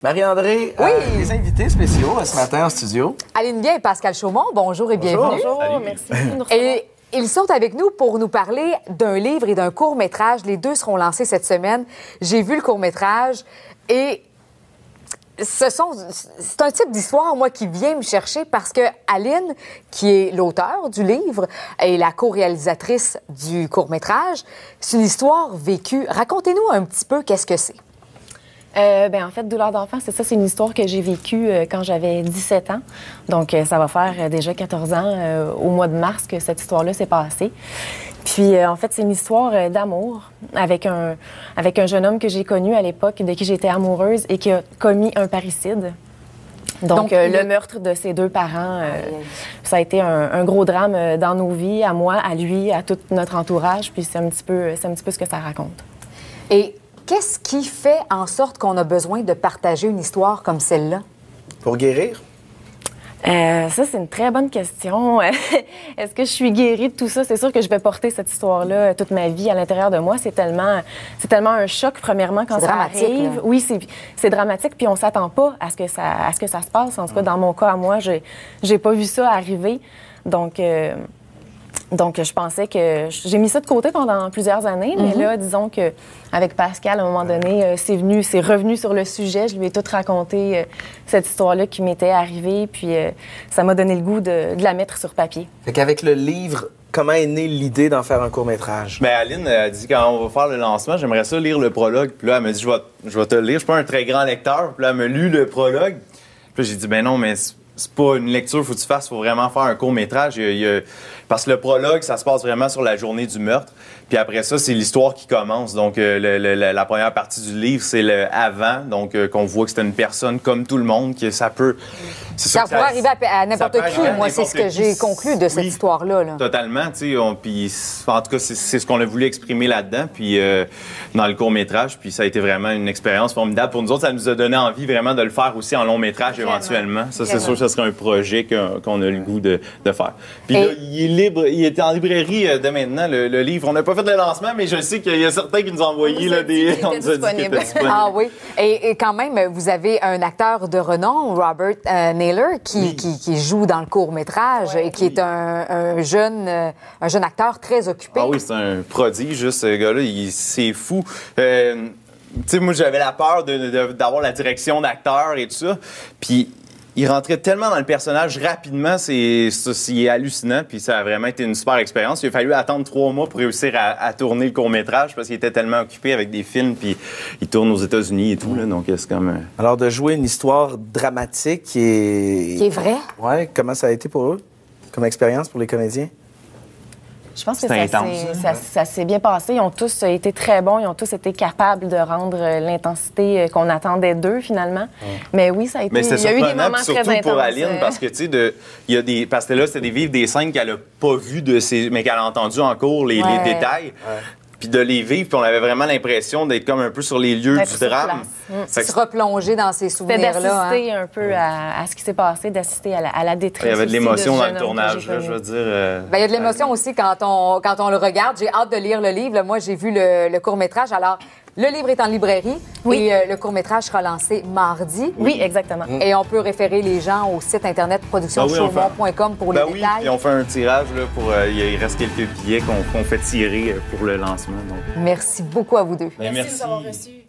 Marie-André, les invités spéciaux ce matin en studio. Aline Bien et Pascal Chaumont, bonjour et bienvenue. Bonjour, merci de nous recevoir. Et ils sont avec nous pour nous parler d'un livre et d'un court-métrage. Les deux seront lancés cette semaine. J'ai vu le court-métrage et c'est un type d'histoire, moi, qui vient me chercher parce que Aline, qui est l'auteur du livre et la co-réalisatrice du court-métrage, c'est une histoire vécue. Racontez-nous un petit peu qu'est-ce que c'est. En fait, Douleur d'enfant, c'est une histoire que j'ai vécue quand j'avais 17 ans. Donc, ça va faire déjà 14 ans au mois de mars que cette histoire-là s'est passée. Puis, en fait, c'est une histoire d'amour avec un jeune homme que j'ai connu à l'époque, de qui j'étais amoureuse et qui a commis un parricide. Donc le meurtre de ses deux parents, ça a été un gros drame dans nos vies, à moi, à lui, à tout notre entourage. Puis, c'est un petit peu ce que ça raconte. Et qu'est-ce qui fait en sorte qu'on a besoin de partager une histoire comme celle-là? Pour guérir? Ça, c'est une très bonne question. Est-ce que je suis guérie de tout ça? C'est sûr que je vais porter cette histoire-là toute ma vie à l'intérieur de moi. C'est tellement un choc, premièrement, quand ça arrive. Là. Oui, c'est dramatique, puis on s'attend pas à ce que ça se passe. En tout cas, dans mon cas, à moi, j'ai pas vu ça arriver. Donc, je pensais que... J'ai mis ça de côté pendant plusieurs années, mais là, disons qu'avec Pascal, à un moment donné, c'est revenu sur le sujet. Je lui ai tout raconté, cette histoire-là qui m'était arrivée, puis ça m'a donné le goût de la mettre sur papier. Fait qu'avec le livre, comment est née l'idée d'en faire un court-métrage? Bien, Aline a dit, quand on va faire le lancement, j'aimerais ça lire le prologue. Puis là, elle m'a dit, je vais te le lire. Je suis pas un très grand lecteur. Puis là, elle m'a lu le prologue. Puis là, j'ai dit, ben non, mais c'est pas une lecture, faut vraiment faire un court-métrage. Parce que le prologue, ça se passe vraiment sur la journée du meurtre. Puis après ça, c'est l'histoire qui commence. Donc, la première partie du livre, c'est le avant. Donc, qu'on voit que c'est une personne comme tout le monde, que ça peut... Ça pourrait arriver à n'importe qui. Moi, c'est ce que j'ai conclu de cette histoire-là. Là. Totalement, tu sais. Puis, en tout cas, c'est ce qu'on a voulu exprimer là-dedans, puis dans le court-métrage. Puis, ça a été vraiment une expérience formidable. Pour nous autres, ça nous a donné envie vraiment de le faire aussi en long-métrage éventuellement. Ça, c'est sûr que ça serait un projet qu'on a le goût de faire. Puis là, il est libre. Il est en librairie dès maintenant, le livre. On n'a pas fait le lancement, mais je sais qu'il y a certains qui nous ont envoyé des... On nous a dit qu'il était disponible. Ah oui. Et quand même, vous avez un acteur de renom, Robert Naylor, qui joue dans le court-métrage et qui est un jeune acteur très occupé. Ah oui, c'est un prodige, ce gars-là. C'est fou. Tu sais, moi, j'avais la peur d'avoir la direction d'acteur et tout ça. Puis, il rentrait tellement dans le personnage rapidement, c'est hallucinant, puis ça a vraiment été une super expérience. Il a fallu attendre 3 mois pour réussir à tourner le court-métrage parce qu'il était tellement occupé avec des films, puis il tourne aux États-Unis et tout, là, donc c'est comme... Alors, de jouer une histoire dramatique Qui est vraie. Ouais, comment ça a été pour eux, comme expérience pour les comédiens? Je pense que ça s'est bien passé. Ils ont tous été très bons. Ils ont tous été capables de rendre l'intensité qu'on attendait d'eux, finalement. Mais oui, ça a été... Mais c'est il y a eu des moments très intenses. Surtout pour Aline, parce que, tu sais, parce que là, c'était des scènes qu'elle n'a pas vues, mais qu'elle a entendues en cours, les détails. Ouais. Puis de les vivre, puis on avait vraiment l'impression d'être comme un peu sur les lieux du drame. Se replonger dans ces souvenirs-là. D'assister un peu à ce qui s'est passé, d'assister à la détresse. Il y avait de l'émotion dans le tournage, là, je veux dire. Il y a de l'émotion aussi quand on le regarde. J'ai hâte de lire le livre. Moi, j'ai vu le court-métrage. Alors, le livre est en librairie et le court-métrage sera lancé mardi. Oui, exactement. Et on peut référer les gens au site internet productionchaumont.com pour les détails. Oui, et on fait un tirage là, il reste quelques billets qu'on fait tirer pour le lancement. Donc. Merci beaucoup à vous deux. Merci de nous avoir reçus.